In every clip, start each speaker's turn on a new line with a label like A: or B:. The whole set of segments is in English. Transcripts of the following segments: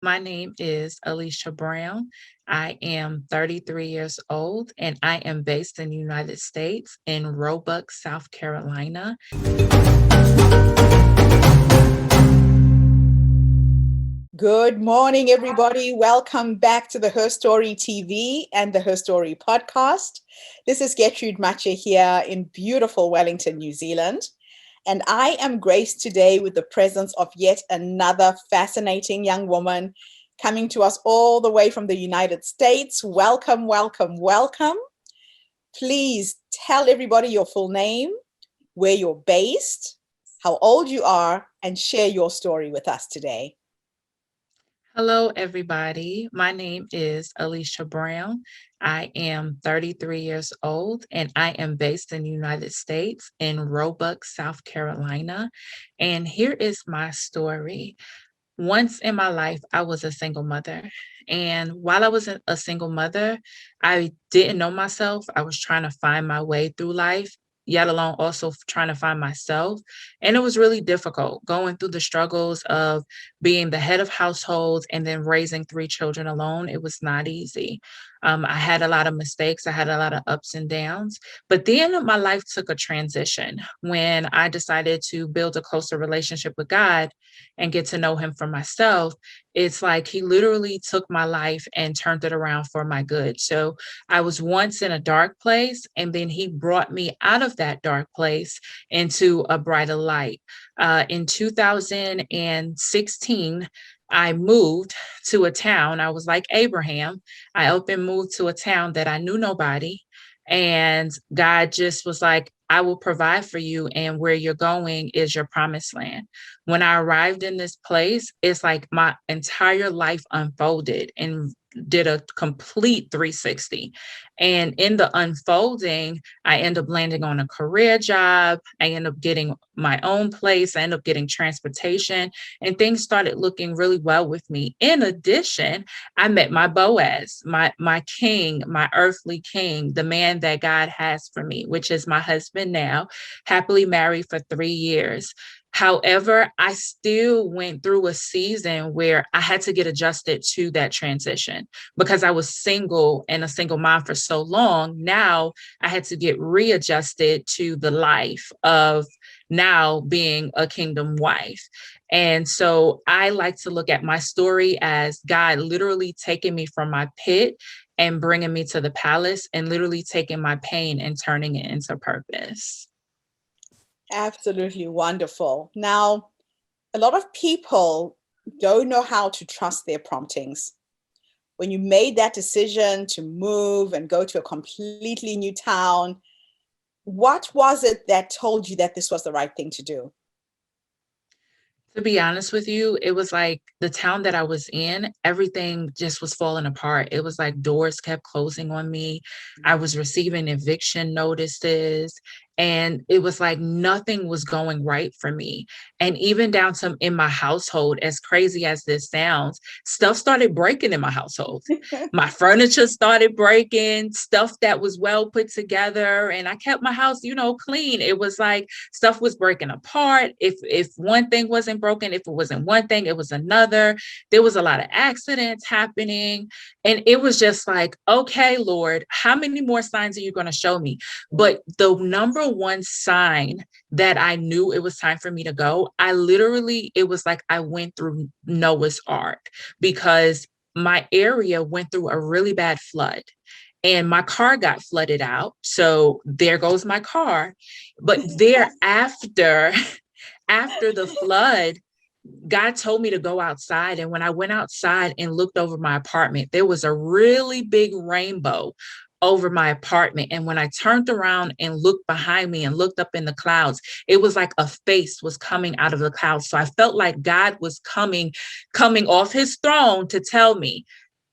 A: My name is Aleshia Brown. I am 33 years old and I am based in the United States in Roebuck, South Carolina.
B: Good morning, everybody. Welcome back to the Herstory TV and the Herstory podcast. This is Gertrude Mache here in beautiful Wellington, New Zealand. And I am graced today with the presence of yet another fascinating young woman coming to us all the way from the United States. Welcome, welcome, welcome. Please tell everybody your full name, where you're based, how old you are, and share your story with us today.
A: Hello, everybody. My name is Aleshia Brown. I am 33 years old and I am based in the United States in Roebuck, South Carolina. And here is my story. Once in my life, I was a single mother. And while I was a single mother, I didn't know myself. I was trying to find my way through life, yet alone also trying to find myself. And it was really difficult going through the struggles of being the head of households and then raising three children alone. It was not easy. I had a lot of mistakes. I had a lot of ups and downs. But then my life took a transition when I decided to build a closer relationship with God and get to know him for myself. It's like he literally took my life and turned it around for my good. So I was once in a dark place, and then he brought me out of that dark place into a brighter light. In 2016, I moved to a town. I was like Abraham. I up and moved to a town that I knew nobody. And God just was like, I will provide for you, and where you're going is your promised land. When I arrived in this place, it's like my entire life unfolded and did a complete 360. And in the unfolding, I end up landing on a career job. I end up getting my own place. I end up getting transportation, and things started looking really well with me. In addition, I met my Boaz, my king, my earthly king, the man that God has for me, which is my husband now, happily married for 3 years. However, I still went through a season where I had to get adjusted to that transition because I was single and a single mom for so long. Now I had to get readjusted to the life of now being a kingdom wife. And so I like to look at my story as God literally taking me from my pit and bringing me to the palace, and literally taking my pain and turning it into purpose.
B: Absolutely wonderful. Now, a lot of people don't know how to trust their promptings. When you made that decision to move and go to a completely new town, what was it that told you that this was the right thing to do?
A: To be honest with you, it was like the town that I was in, everything just was falling apart. It was like doors kept closing on me. I was receiving eviction notices, and it was like nothing was going right for me. And even down to in my household, as crazy as this sounds, stuff started breaking in my household. My furniture started breaking, stuff that was well put together, and I kept my house, clean. It was like stuff was breaking apart. If one thing wasn't broken, if it wasn't one thing, it was another. There was a lot of accidents happening, and it was just like, okay, Lord, how many more signs are you going to show me? But the number one sign that I knew it was time for me to go, it was like I went through Noah's Ark, because my area went through a really bad flood and my car got flooded out. So there goes my car. But thereafter, after the flood, God told me to go outside. And when I went outside and looked over my apartment, there was a really big rainbow over my apartment. And when I turned around and looked behind me and looked up in the clouds, it was like a face was coming out of the clouds. So I felt like God was coming off his throne to tell me,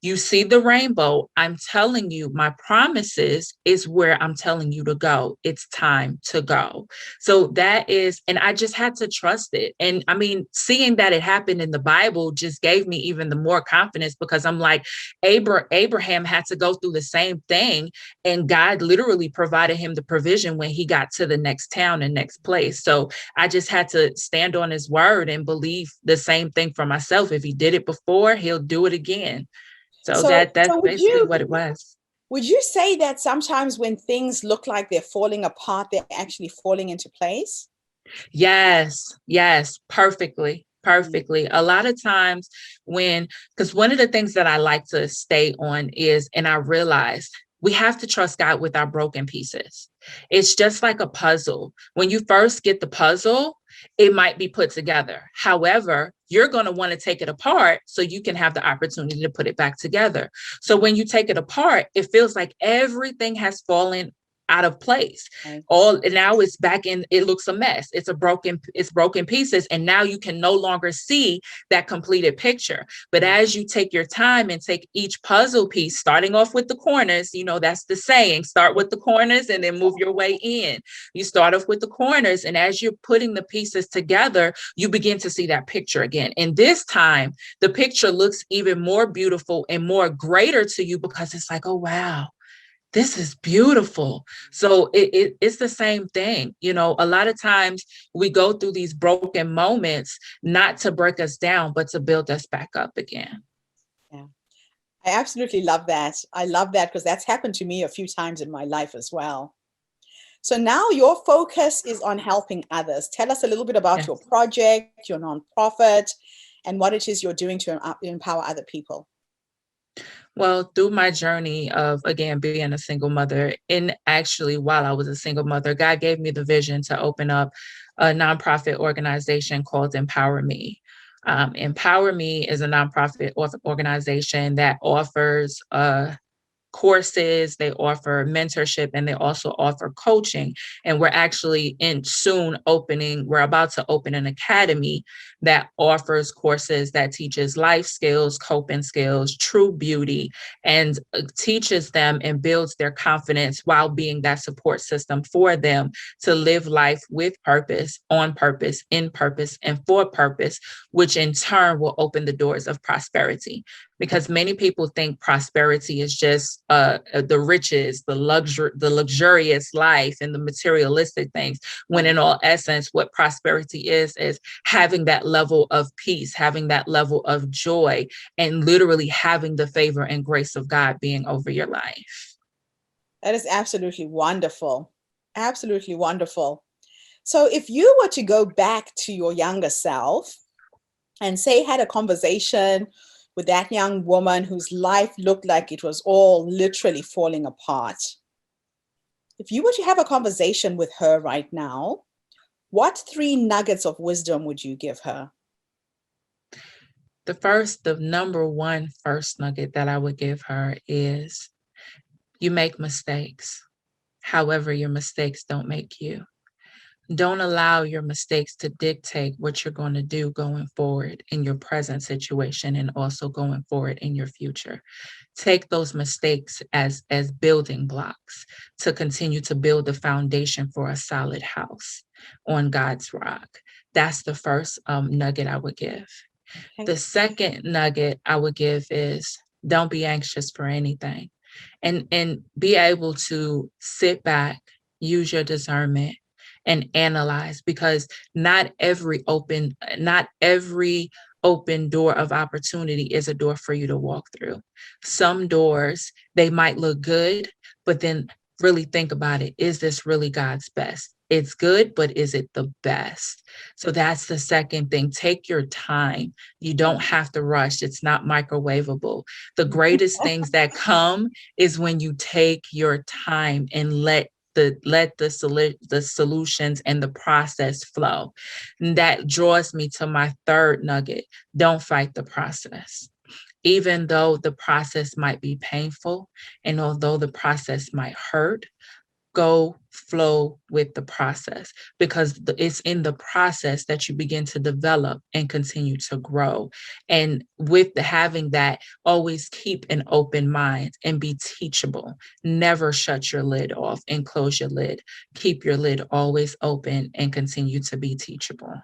A: You see the rainbow. I'm telling you, my promises is where I'm telling you to go. It's time to go. So that is, and I just had to trust it. And I mean, seeing that it happened in the Bible just gave me even the more confidence, because I'm like, Abraham had to go through the same thing, and God literally provided him the provision when he got to the next town and next place. So I just had to stand on his word and believe the same thing for myself. If he did it before, he'll do it again. So that's
B: So
A: basically what it was.
B: would you say that sometimes when things look like they're falling apart, they're actually falling into place?
A: Yes, yes, perfectly.
B: Mm.
A: Perfectly. A lot of times because one of the things that I like to stay on is, and I realized we have to trust God with our broken pieces. It's just like a puzzle. When you first get the puzzle, it might be put together. However, you're going to want to take it apart so you can have the opportunity to put it back together. So when you take it apart, it feels like everything has fallen out of place.
B: Right.
A: All now it's back in, it looks a mess. It's broken pieces, and now you can no longer see that completed picture. But
B: Mm.
A: as you take your time and take each puzzle piece, starting off with the corners, that's the saying, start with the corners and then move your way in. You start off with the corners, and as you're putting the pieces together, you begin to see that picture again. And this time the picture looks even more beautiful and more greater to you, because it's like, oh wow, this is beautiful. So it's the same thing. A lot of times we go through these broken moments not to break us down, but to build us back up again.
B: Yeah. I absolutely love that. I love that because that's happened to me a few times in my life as well. So now your focus is on helping others. Tell us a little bit about your
A: Yes.
B: project, your nonprofit, and what it is you're doing to empower other people.
A: Well, through my journey of, again, being a single mother, and actually while I was a single mother, God gave me the vision to open up a nonprofit organization called Empower Me. Empower Me is a nonprofit organization that offers courses, they offer mentorship, and they also offer coaching. And we're about to open an academy that offers courses that teaches life skills, coping skills, true beauty, and teaches them and builds their confidence while being that support system for them to live life with purpose, on purpose, in purpose, and for purpose, which in turn will open the doors of prosperity. Because many people think prosperity is just the riches, the luxurious life, and the materialistic things. When in all essence, what prosperity is having that level of peace, having that level of joy, and literally having the favor and grace of God being over your life.
B: That is absolutely wonderful. Absolutely wonderful. So if you were to go back to your younger self and say had a conversation with that young woman whose life looked like it was all literally falling apart, if you were to have a conversation with her right now, what three nuggets of wisdom would you give her?
A: The number one first nugget that I would give her is, you make mistakes. However, your mistakes don't make you. Don't allow your mistakes to dictate what you're going to do going forward in your present situation and also going forward in your future. Take those mistakes as building blocks to continue to build the foundation for a solid house on God's rock. That's the first nugget I would give.
B: Okay.
A: The second nugget I would give is, don't be anxious for anything, and be able to sit back, use your discernment, and analyze, because not every open door of opportunity is a door for you to walk through. Some doors, they might look good, but then really think about it. Is this really God's best? It's good, but is it the best? So that's the second thing. Take your time. You don't have to rush. It's not microwavable. The greatest things that come is when you take your time and let the solutions and the process flow. And that draws me to my third nugget. Don't fight the process. Even though the process might be painful, and although the process might hurt, go flow with the process, because it's in the process that you begin to develop and continue to grow. And with having that, always keep an open mind and be teachable. Never shut your lid off and close your lid. Keep your lid always open and continue to be teachable.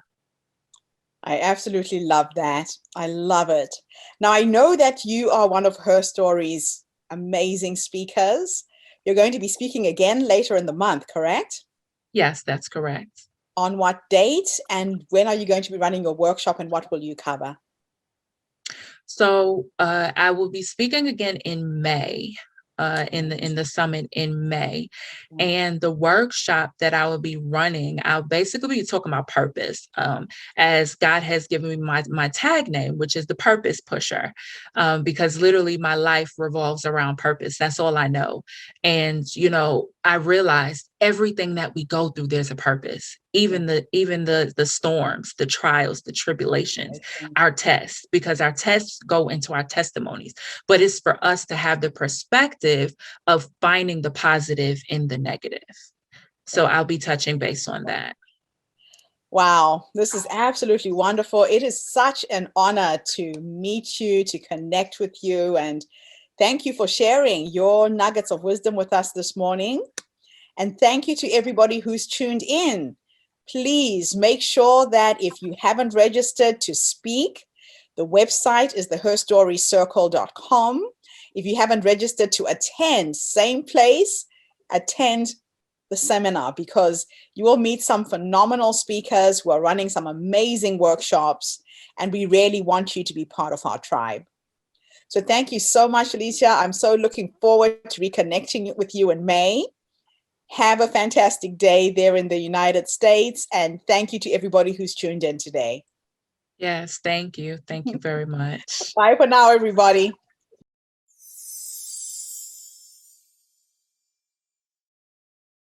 B: I absolutely love that. I love it. Now, I know that you are one of Herstory's amazing speakers. You're going to be speaking again later in the month, correct?
A: Yes, that's correct.
B: On what date, and when are you going to be running your workshop, and what will you cover?
A: So I will be speaking again in May, in the summit in May, and the workshop that I will be running, I'll basically be talking about purpose, as God has given me my tag name, which is the Purpose Pusher, because literally my life revolves around purpose. That's all I know, and I realized everything that we go through, there's a purpose. Even the storms, the trials, the tribulations, our tests, because our tests go into our testimonies. But it's for us to have the perspective of finding the positive in the negative. So I'll be touching base on that.
B: Wow, this is absolutely wonderful. It is such an honor to meet you, to connect with you, and thank you for sharing your nuggets of wisdom with us this morning. And thank you to everybody who's tuned in. Please make sure that if you haven't registered to speak, the website is theherstorycircle.com. If you haven't registered to attend, same place, attend the seminar, because you will meet some phenomenal speakers who are running some amazing workshops, and we really want you to be part of our tribe. So thank you so much, Aleshia. I'm so looking forward to reconnecting with you in May. Have a fantastic day there in the United States, and thank you to everybody who's tuned in today.
A: Yes, thank you. Thank you very much.
B: Bye for now, everybody.